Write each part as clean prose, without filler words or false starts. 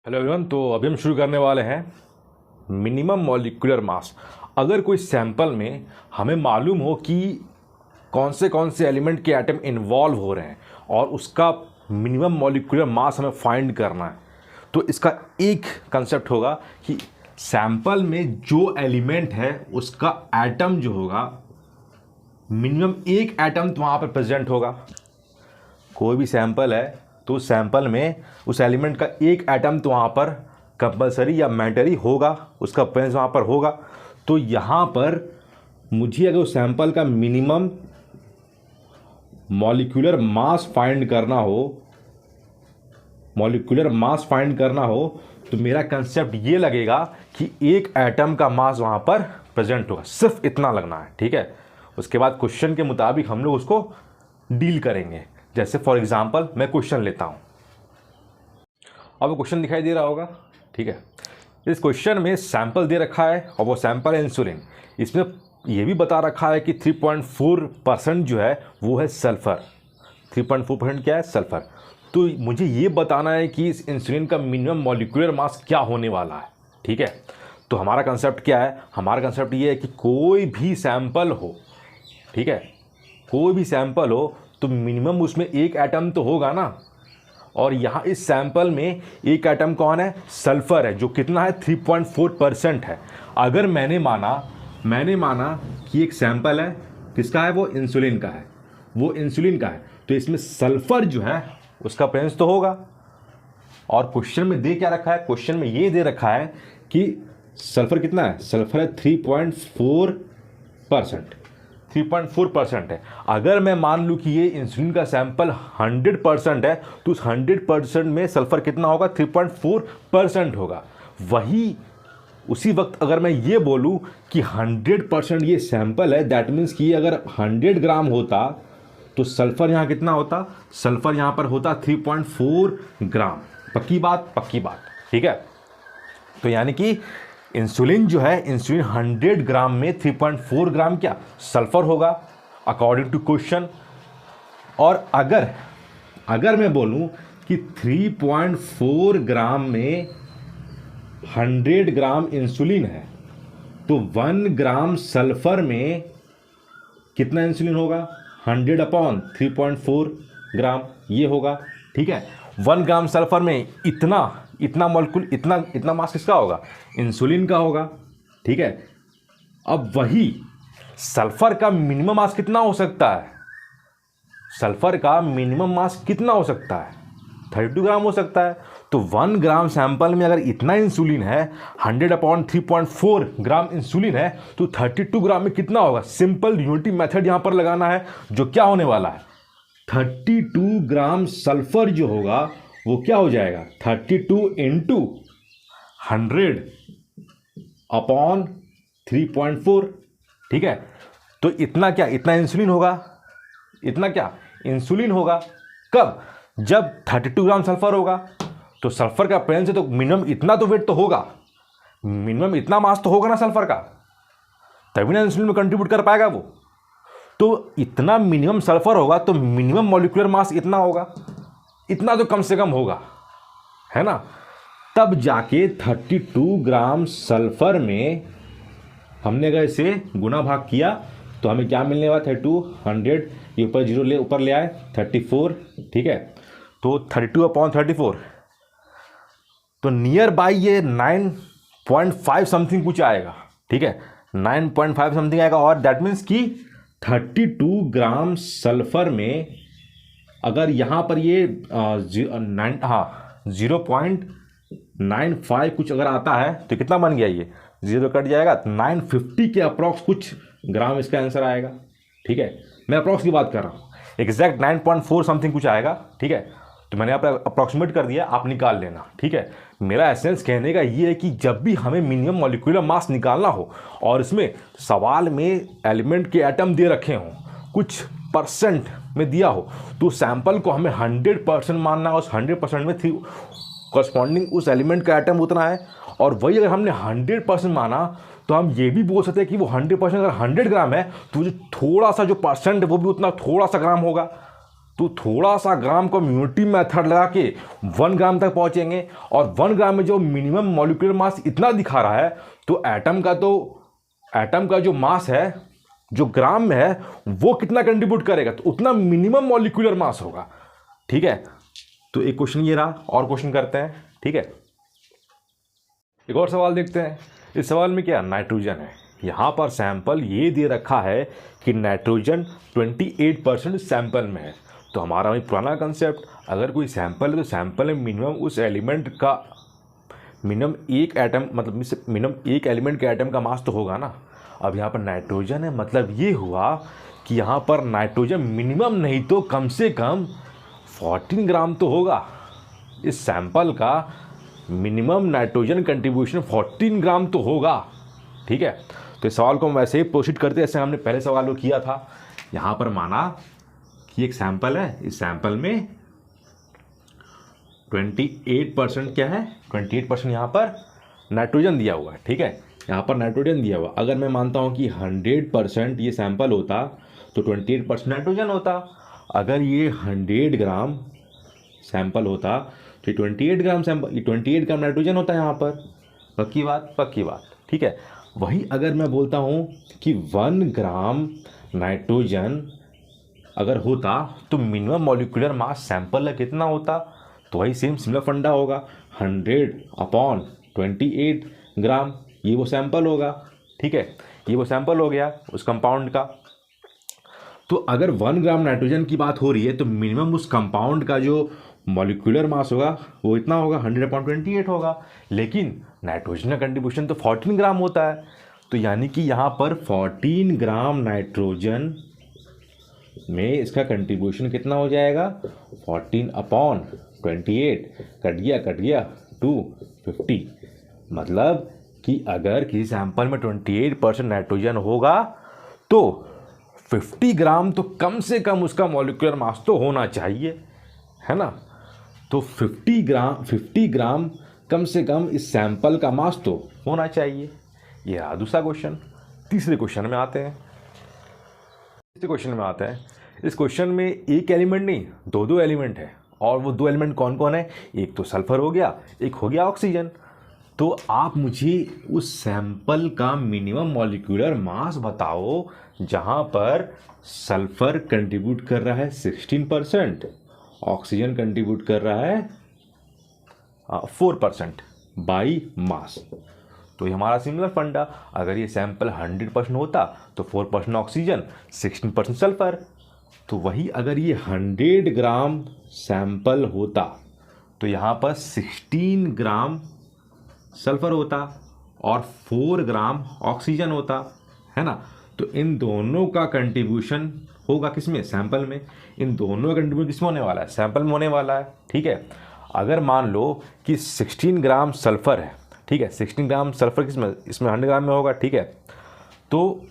Hello everyone. तो अभी हम शुरू करने वाले हैं मिनिमम मॉलिक्यूलर मास। अगर कोई सैंपल में हमें मालूम हो कि कौन से एलिमेंट के एटम इन्वॉल्व हो रहे हैं और उसका मिनिमम मॉलिक्यूलर मास हमें फाइंड करना है, तो इसका एक कंसेप्ट होगा कि सैंपल में जो एलिमेंट है उसका एटम जो होगा, मिनिमम एक एटम तो वहाँ पर प्रेजेंट होगा। कोई भी सैंपल है तो सैंपल में उस एलिमेंट का एक एटम तो वहाँ पर कंपलसरी या मैंडेटरी होगा, उसका प्रेजेंस वहाँ पर होगा। तो यहाँ पर मुझे अगर उस सैंपल का मिनिमम मॉलिक्यूलर मास फाइंड करना हो तो मेरा कंसेप्ट ये लगेगा कि एक एटम का मास वहाँ पर प्रेजेंट होगा, सिर्फ इतना लगना है। ठीक है, उसके बाद क्वेश्चन के मुताबिक हम लोग उसको डील करेंगे। जैसे फॉर एग्जांपल मैं क्वेश्चन लेता हूं, अब क्वेश्चन दिखाई दे रहा होगा। ठीक है, इस क्वेश्चन में सैंपल दे रखा है और वो सैंपल है इंसुलिन। इसमें ये भी बता रखा है कि 3.4% जो है वो है सल्फर। 3.4% क्या है? सल्फर। तो मुझे ये बताना है कि इस इंसुलिन का मिनिमम मॉलिक्यूलर मास क्या होने वाला है। ठीक है, तो हमारा कंसेप्ट क्या है? हमारा कंसेप्ट ये है कि कोई भी सैंपल हो, ठीक है, कोई भी सैंपल हो तो मिनिमम उसमें एक एटम तो होगा ना। और यहाँ इस सैंपल में एक एटम कौन है? सल्फर है, जो कितना है? 3.4% है। अगर मैंने माना कि एक सैंपल है, किसका है? वो इंसुलिन का है, तो इसमें सल्फर जो है उसका प्रेजेंस तो होगा। और क्वेश्चन में दे क्या रखा है? क्वेश्चन में ये दे रखा है कि सल्फर कितना है? सल्फर है 3.4%। 3.4% है। अगर मैं मान लूँ कि ये इंसुलिन का सैंपल 100% है तो उस 100% में सल्फर कितना होगा? 3.4% होगा। उसी वक्त अगर मैं ये बोलूँ कि 100% ये सैंपल है, दैट मीन्स कि अगर 100 ग्राम होता तो सल्फर यहाँ कितना होता? सल्फर यहाँ पर होता 3.4 ग्राम। पक्की बात? ठीक है, तो यानी कि इंसुलिन जो है, इंसुलिन 100 ग्राम में 3.4 ग्राम क्या? सल्फर होगा अकॉर्डिंग टू क्वेश्चन। और अगर मैं बोलूं कि 3.4 ग्राम में 100 ग्राम इंसुलिन है तो 1 ग्राम सल्फर में कितना इंसुलिन होगा? 100/3.4 ग्राम ये होगा। ठीक है, 1 ग्राम सल्फर में इतना मॉलिक्यूल, इतना मास किसका होगा? इंसुलिन का होगा। ठीक है, अब वही सल्फर का मिनिमम मास कितना हो सकता है? 32 ग्राम हो सकता है। तो 1 ग्राम सैंपल में अगर इतना इंसुलिन है, 100/3.4 ग्राम इंसुलिन है, तो 32 ग्राम में कितना होगा? सिंपल यूनिटी मेथड यहां पर लगाना है, जो क्या होने वाला है? 32 ग्राम सल्फर जो होगा वो क्या हो जाएगा? 32 इंटू 100/3.4। ठीक है, तो इतना इंसुलिन होगा। कब? जब 32 ग्राम सल्फर होगा। तो सल्फर का प्रेजेंस है तो मिनिमम इतना तो वेट तो होगा, मिनिमम इतना मास तो होगा ना सल्फर का, तभी ना इंसुलिन में कंट्रीब्यूट कर पाएगा वो। तो इतना मिनिमम सल्फर होगा तो मिनिमम मॉलिक्यूलर मास इतना होगा, इतना तो कम से कम होगा, है ना। तब जाके 32 ग्राम सल्फर में हमने अगर इसे गुना भाग किया तो हमें क्या मिलने वाला? 32, 100, ये ऊपर जीरो ऊपर ले आए 34। ठीक है, तो 32/34, तो नियर बाई ये 9.5 समथिंग कुछ आएगा। ठीक है, 9.5 समथिंग आएगा। और दैट मीन्स कि 32 ग्राम सल्फर में अगर यहाँ पर ये 0.95 कुछ अगर आता है तो कितना बन गया? ये जीरो कट जाएगा, 950 के अप्रॉक्स कुछ ग्राम इसका आंसर आएगा। ठीक है, मैं अप्रॉक्स की बात कर रहा हूँ, एग्जैक्ट 9.4 समथिंग कुछ आएगा। ठीक है, तो मैंने यहाँ पर अप्रॉक्सीमेट कर दिया, आप निकाल लेना। ठीक है, मेरा एसेंस कहने का ये है कि जब भी हमें मिनिमम मॉलिक्यूलर मास निकालना हो और इसमें सवाल में एलिमेंट के एटम दे रखे हों, कुछ परसेंट में दिया हो, तो सैंपल को हमें 100% मानना है। उस 100% में कॉरस्पॉन्डिंग उस एलिमेंट का एटम उतना है। और वही अगर हमने 100% माना तो हम ये भी बोल सकते हैं कि वो 100% अगर 100 ग्राम है तो जो थोड़ा सा जो परसेंट है वो भी उतना थोड़ा सा ग्राम होगा। तो थोड़ा सा ग्राम कम्युनिटी मेथड लगा के 1 ग्राम तक पहुंचेंगे, और 1 ग्राम में जो मिनिमम मॉलिक्यूलर मास इतना दिखा रहा है, तो एटम का जो मास है जो ग्राम में है वो कितना कंट्रीब्यूट करेगा, तो उतना मिनिमम मॉलिक्यूलर मास होगा। ठीक है, तो एक क्वेश्चन ये रहा, और क्वेश्चन करते हैं। ठीक है, एक और सवाल देखते हैं। इस सवाल में क्या, नाइट्रोजन है। यहाँ पर सैंपल ये दे रखा है कि नाइट्रोजन 28% सैंपल में है। तो हमारा वही पुराना कंसेप्ट, अगर कोई सैंपल है तो सैंपल में मिनिमम उस एलिमेंट का मिनिमम एक एटम, मतलब मिनिमम एक एलिमेंट के एटम का मास तो होगा ना। अब यहाँ पर नाइट्रोजन है, मतलब ये हुआ कि यहाँ पर नाइट्रोजन मिनिमम नहीं तो कम से कम 14 ग्राम तो होगा। इस सैंपल का मिनिमम नाइट्रोजन कंट्रीब्यूशन 14 ग्राम तो होगा। ठीक है, तो इस सवाल को हम वैसे ही प्रोसीड करते हैं जैसे हमने पहले सवाल को किया था। यहाँ पर माना कि एक सैंपल है, इस सैंपल में 28% क्या है, 28% यहाँ पर नाइट्रोजन दिया हुआ है। ठीक है, यहाँ पर नाइट्रोजन दिया हुआ। अगर मैं मानता हूँ कि 100% ये सैंपल होता तो 28% नाइट्रोजन होता। अगर ये 100 ग्राम सैंपल होता तो 28 ग्राम सैंपल, ये 28 ग्राम नाइट्रोजन होता है यहाँ पर। पक्की बात, पक्की बात। ठीक है, वही अगर मैं बोलता हूँ कि 1 ग्राम नाइट्रोजन अगर होता तो मिनिमम मॉलिक्यूलर मास सैंपल का कितना होता, तो वही सेम सिमिलर फंडा होगा, 100/28 ग्राम, ये वो सैंपल होगा। ठीक है, ये वो सैंपल हो गया उस कंपाउंड का। तो अगर 1 ग्राम नाइट्रोजन की बात हो रही है तो मिनिमम उस कंपाउंड का जो मॉलिक्यूलर मास होगा वो इतना होगा, 100/28 होगा। लेकिन नाइट्रोजन का कंट्रीब्यूशन तो 14 ग्राम होता है, तो यानी कि यहाँ पर 14 ग्राम नाइट्रोजन में इसका कंट्रीब्यूशन कितना हो जाएगा, 14/28, कट गया 250। मतलब कि अगर किसी सैंपल में 28% नाइट्रोजन होगा तो 50 ग्राम तो कम से कम उसका मॉलिक्यूलर मास तो होना चाहिए, है ना। तो 50 ग्राम कम से कम इस सैंपल का मास तो होना चाहिए। ये रहा दूसरा क्वेश्चन। तीसरे क्वेश्चन में आते हैं। इस क्वेश्चन में एक एलिमेंट नहीं, दो एलिमेंट है, और वो 2 एलिमेंट कौन कौन है, एक तो सल्फर हो गया, एक हो गया ऑक्सीजन। तो आप मुझे उस सैंपल का मिनिमम मॉलिक्यूलर मास बताओ जहाँ पर सल्फर कंट्रीब्यूट कर रहा है 16%, ऑक्सीजन कंट्रीब्यूट कर रहा है 4% बाई मास। तो ये हमारा सिमिलर फंडा, अगर ये सैंपल 100% होता तो 4% ऑक्सीजन, 16% सल्फर। तो वही अगर ये 100 ग्राम सैंपल होता तो यहाँ पर 16 ग्राम सल्फर होता और 4 ग्राम ऑक्सीजन होता, है ना। तो इन दोनों का कंट्रीब्यूशन होगा किसमें, सैंपल में। इन दोनों का कंट्रीब्यूशन किसमें होने वाला है, सैंपल में होने वाला है। ठीक है, अगर मान लो कि 16 ग्राम सल्फर है, ठीक है, 16 ग्राम सल्फर किसमें, इसमें 100 ग्राम में होगा। ठीक है, तो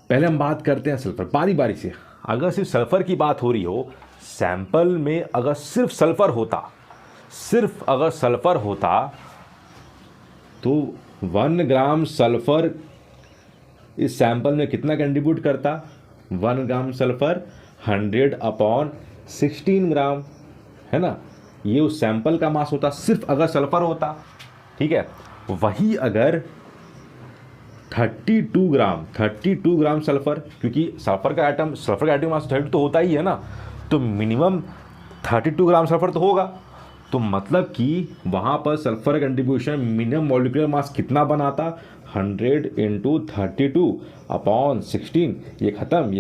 पहले हम बात करते हैं सल्फर, बारी बारी से। अगर सिर्फ सल्फर की बात हो रही हो, सैंपल में अगर सिर्फ सल्फर होता, तो 1 ग्राम सल्फर इस सैंपल में कितना कंट्रीब्यूट करता, 1 ग्राम सल्फर 100/16 ग्राम, है ना। ये उस सैंपल का मास होता सिर्फ अगर सल्फर होता। ठीक है, वही अगर 32 ग्राम सल्फर, क्योंकि सल्फर का एटम मास 32 तो होता ही है ना, तो मिनिमम 32 ग्राम सल्फर तो होगा। तो मतलब कि वहाँ पर sulphur contribution minimum molecular mass कितना बनाता, 100 × 32/16। ये खत्म,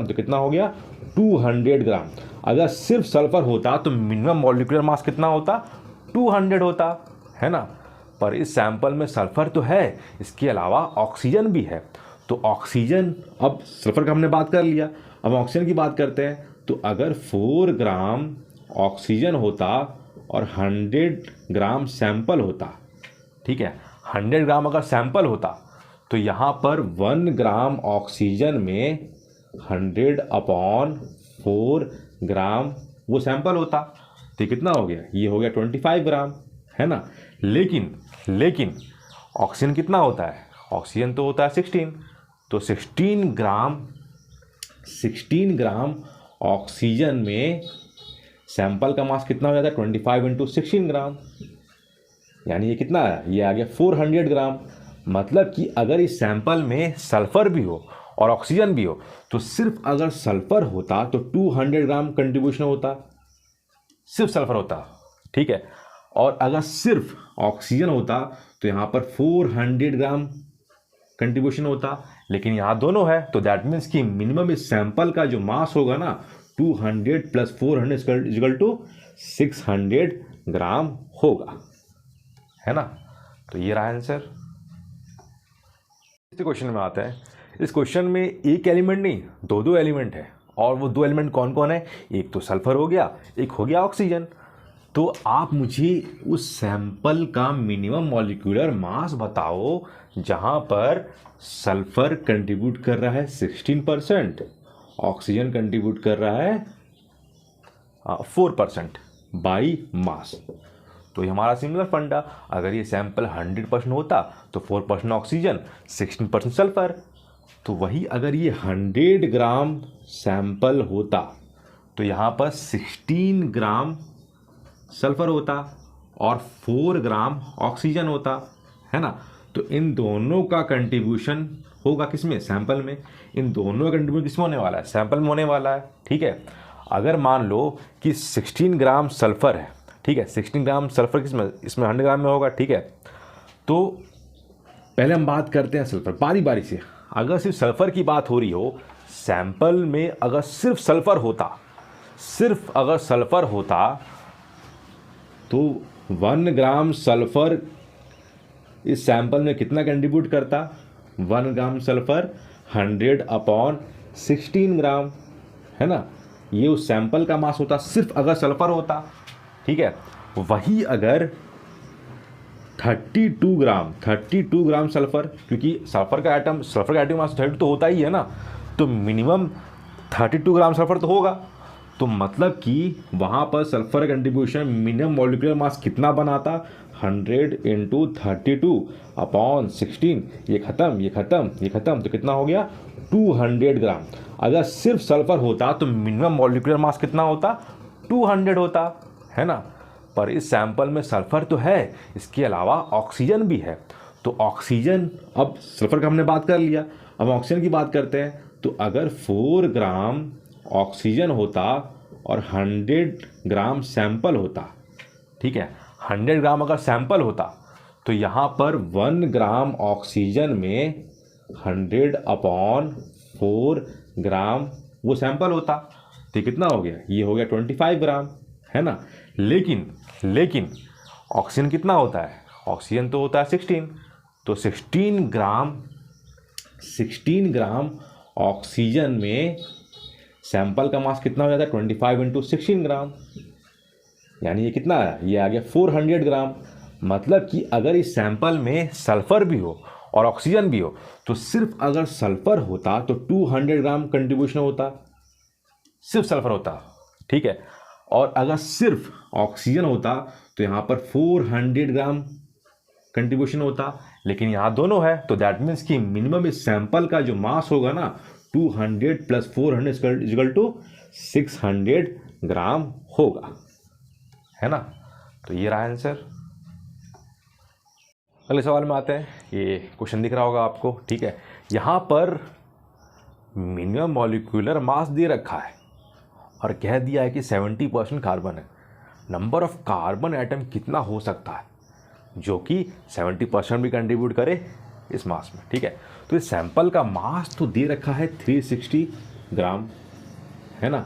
तो कितना हो गया, 200 ग्राम। अगर सिर्फ सल्फर होता तो मिनिमम मॉलिक्यूलर मास कितना होता, 200 होता, है ना। पर इस सैंपल में सल्फर तो है, इसके अलावा ऑक्सीजन भी है। तो ऑक्सीजन, अब सल्फर का हमने बात कर लिया, अब ऑक्सीजन की बात करते हैं। तो अगर 4 ग्राम ऑक्सीजन होता और 100 ग्राम सैंपल होता, ठीक है, 100 ग्राम अगर सैंपल होता तो यहाँ पर 1 ग्राम ऑक्सीजन में 100/4 ग्राम वो सैंपल होता, तो कितना हो गया, ये हो गया 25 ग्राम, है ना। लेकिन ऑक्सीजन कितना होता है, ऑक्सीजन तो होता है 16, तो 16 ग्राम ऑक्सीजन में सैंपल का मास कितना हो जाता है 25 इंटू 16 ग्राम, यानी ये कितना है, ये आ गया 400 ग्राम। मतलब कि अगर इस सैंपल में सल्फर भी हो और ऑक्सीजन भी हो तो सिर्फ अगर सल्फर होता तो 200 ग्राम कंट्रीब्यूशन होता, सिर्फ सल्फर होता, ठीक है। और अगर सिर्फ ऑक्सीजन होता तो यहाँ पर 400 ग्राम कंट्रीब्यूशन होता, लेकिन यहाँ दोनों है तो दैट मीन्स कि मिनिमम इस सैंपल का जो मास होगा ना 200 प्लस 400 इक्वल टू 600 ग्राम होगा, है ना। तो ये रहा आंसर। इस क्वेश्चन में आते हैं। इस क्वेश्चन में एक एलिमेंट नहीं, दो एलिमेंट है, और वो दो एलिमेंट कौन कौन है, एक तो सल्फर हो गया, एक हो गया ऑक्सीजन। तो आप मुझे उस सैंपल का मिनिमम मॉलिक्यूलर मास बताओ जहां पर सल्फर कंट्रीब्यूट कर रहा है 16%, ऑक्सीजन कंट्रीब्यूट कर रहा है 4% बाई मास। तो ये हमारा सिमिलर फंडा, अगर ये सैंपल 100% होता तो 4% ऑक्सीजन 16% सल्फर। तो वही अगर ये 100 ग्राम सैंपल होता तो यहाँ पर 16 ग्राम सल्फर होता और 4 ग्राम ऑक्सीजन होता, है ना। तो इन दोनों का कंट्रीब्यूशन होगा किसमें, सैंपल में। इन दोनों का कंट्रीब्यूशन किसमें होने वाला है, सैंपल में होने वाला है, ठीक है। अगर मान लो कि 16 ग्राम सल्फर है, ठीक है, 16 ग्राम सल्फर किसमें, इसमें 100 ग्राम में होगा, ठीक है। तो पहले हम बात करते हैं सल्फर बारी बारी से। अगर सिर्फ सल्फर की बात हो रही हो, सैंपल में अगर सिर्फ सल्फर होता, सिर्फ अगर सल्फर होता तो 1 ग्राम सल्फर इस सैंपल में कितना कंट्रीब्यूट करता, 1 ग्राम सल्फर 100/16 ग्राम, है ना। ये उस सैंपल का मास होता सिर्फ अगर सल्फर होता, ठीक है। वही अगर 32 ग्राम सल्फर, क्योंकि सल्फर का एटम मास 32 तो होता ही है ना, तो मिनिमम 32 ग्राम सल्फर तो होगा। तो मतलब कि वहाँ पर sulphur contribution minimum molecular mass कितना बनाता, 100 इंटू 32/16, ये खत्म, तो कितना हो गया 200 ग्राम। अगर सिर्फ सल्फर होता तो मिनिमम मॉलिक्यूलर मास कितना होता, 200 होता, है ना। पर इस सैंपल में सल्फर तो है, इसके अलावा ऑक्सीजन भी है। तो ऑक्सीजन, अब सल्फर का हमने बात कर लिया, अब ऑक्सीजन की बात करते हैं। तो अगर 4 ग्राम ऑक्सीजन होता और 100 ग्राम सैंपल होता, ठीक है, 100 ग्राम अगर सैंपल होता तो यहाँ पर 1 ग्राम ऑक्सीजन में 100/4 ग्राम वो सैंपल होता, तो कितना हो गया, ये हो गया 25 ग्राम, है ना। लेकिन ऑक्सीजन कितना होता है, ऑक्सीजन तो होता है 16, तो 16 ग्राम ऑक्सीजन में सैंपल का मास कितना हो जाता है 25 इंटू 16 ग्राम, यानी ये कितना है, ये आ गया 400 ग्राम। मतलब कि अगर इस सैंपल में सल्फर भी हो और ऑक्सीजन भी हो तो सिर्फ अगर सल्फर होता तो 200 ग्राम कंट्रीब्यूशन होता, सिर्फ सल्फर होता, ठीक है। और अगर सिर्फ ऑक्सीजन होता तो यहाँ पर 400 ग्राम कंट्रीब्यूशन होता, लेकिन यहाँ दोनों है तो दैट मीन्स कि मिनिमम इस सैंपल का जो मास होगा ना 200 प्लस 400 इक्वल टू 600 ग्राम होगा, है ना। तो ये रहा आंसर। अगले सवाल में आते हैं। ये क्वेश्चन दिख रहा होगा आपको, ठीक है। यहाँ पर मिनिमम मॉलिक्यूलर मास दे रखा है और कह दिया है कि 70% कार्बन है। नंबर ऑफ कार्बन एटम कितना हो सकता है जो कि 70% भी कंट्रीब्यूट करे इस मास में, ठीक है। तो इस सैंपल का मास तो दे रखा है 360 ग्राम, है ना।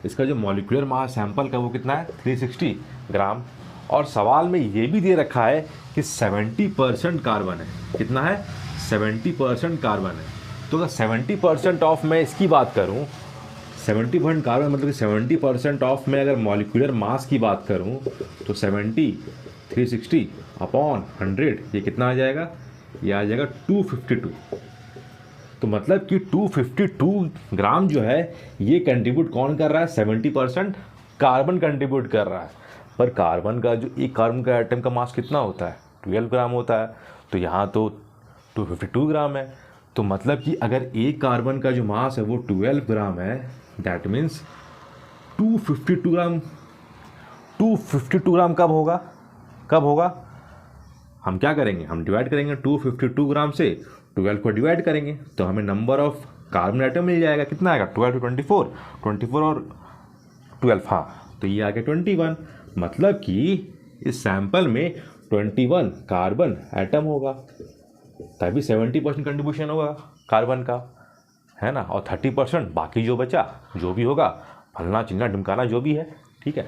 इसका जो मॉलिक्यूलर मास सैंपल का वो कितना है 360 ग्राम। और सवाल में ये भी दे रखा है कि 70% कार्बन है, कितना है 70% कार्बन है। तो अगर 70% ऑफ मैं इसकी बात करूं, 70% कार्बन मतलब कि 70% ऑफ में अगर मॉलिक्यूलर मास की बात करूं तो 360/100 ये कितना आ जाएगा, ये आ जाएगा 252। तो मतलब कि 252 ग्राम जो है ये कंट्रीब्यूट कौन कर रहा है, 70% कार्बन कंट्रीब्यूट कर रहा है। पर कार्बन का जो एक कार्बन का एटम का मास कितना होता है 12 ग्राम होता है, तो यहाँ तो 252 ग्राम है। तो मतलब कि अगर एक कार्बन का जो मास है वो 12 ग्राम है, दैट मीन्स 252 ग्राम 252 ग्राम कब होगा? हम क्या करेंगे, हम डिवाइड करेंगे 252 ग्राम से 12 को डिवाइड करेंगे तो हमें नंबर ऑफ कार्बन आइटम मिल जाएगा। कितना आएगा? 12 to 24 और 12, हाँ, तो ये आ गया 21। मतलब कि इस सैंपल में 21 कार्बन एटम होगा, तभी 70% कंट्रीब्यूशन होगा कार्बन का, है ना, और 30% बाकी जो बचा जो भी होगा, फलना चिलना ढिमकाना जो भी है, ठीक है।